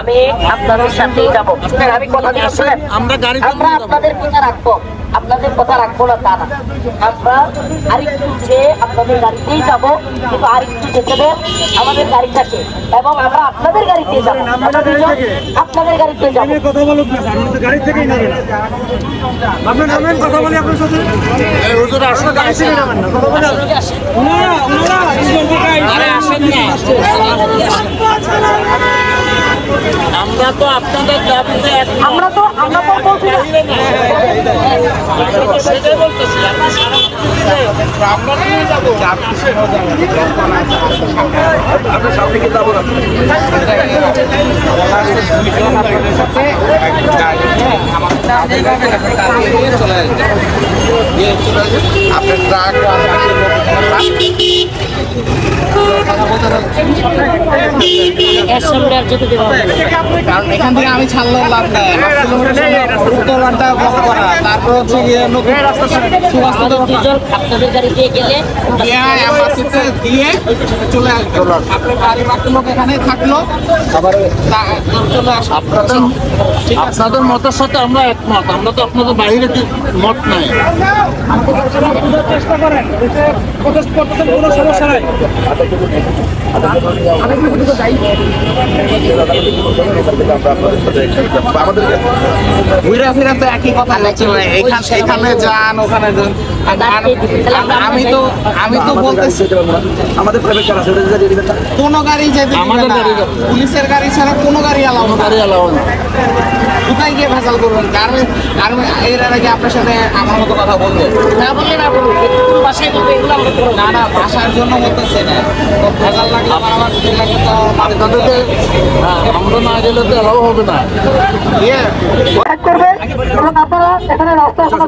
আমি আপনাদের সাথেই যাবো। আমি কথা দিয়েছিলেন আমরা আপনাদের কথা রাখবো, আপনাদের কথা রাখবো না তা না। আমরা আরেকটু যে আপনাদের গাড়িতেই যাবো, কিন্তু আরেকটু যেতে দেন আমাদের গাড়িটাকে, এবং আমরা আপনাদের গাড়িতে যাবো, আপনাদের গাড়িতে যাবো। কথা বলুক না স্যার, গাড়ি থেকেই নামেন। আপনার নামেন, কথা বলি আপনার সাথে। গাড়ি থেকে নামেন না, কথা বলি। আমরা তো আপনাদের দাবিতে আমরা তো বলছি না। সেটাই বলতেছি আমরা নিয়ে যাবো, আপনার সামনে কি যাবো না? আপনার ট্রাক কারণ এখান থেকে আমি ছাড়লেও লাভ নাই, উত্তরটা ব্লক করা, তারপর হচ্ছে গিয়ে আপনাদের গাড়িতে গেলে দিয়ে চলে আসবে। আপনার গাড়ি বাকি লোক এখানে থাকলো, আবার চলে আসবে। আপনাদের মতের সাথে আমরা একমত, আমরা তো আপনাদের বাইরে মত নাই। চেষ্টা করেন, প্রটেস্ট করতেছেন, কোনো সমস্যা নাই। ঘুরে ফিরে তো একই কথা হচ্ছে, এখানে যান ওখানে যান। আমি তো বলতেছি আমাদের প্রাইভেট কার আছে, কোনো গাড়ি যেতে দিবে না, পুলিশের গাড়ি ছাড়া কোনো গাড়ি এলাও না। কোথায় গিয়ে ভেজাল করবেন? কারণ এর আগে আপনার সাথে আমার মতো কথা বলবো না বললে না বলুন, বাসায় বলবো এগুলো আমরা করবো না। ভাষার জন্য বলতেছে না, তো ভেজাল লাগলে আমার লাগলে তো তাদেরকে আমরা না গেলে তো এলাও হবে না। করবে এবং আপনারা এখানে রাস্তা এখনো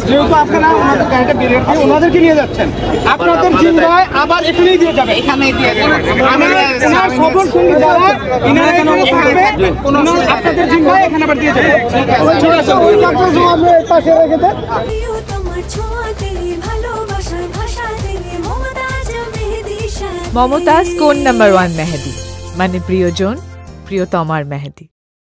যেহেতু আপনারা ওনাদের গাড়িটা বেরিয়ে দিয়ে ওনাদেরকে নিয়ে যাচ্ছেন, আপনাদের জিম্মায় আবার এখানেই দিয়ে যাবে, এখানেই দিয়ে যাবে। সবর সঙ্গে যারা আপনাদের জিম্মায় এখানে আবার দিয়ে যাবে। ঠিক আছে, ওই পাশে রেখে দেন। মমতাজ কোন নাম্বার 1 মেহেদি, মানে প্রিয়জন প্রিয়তমার মেহেদি।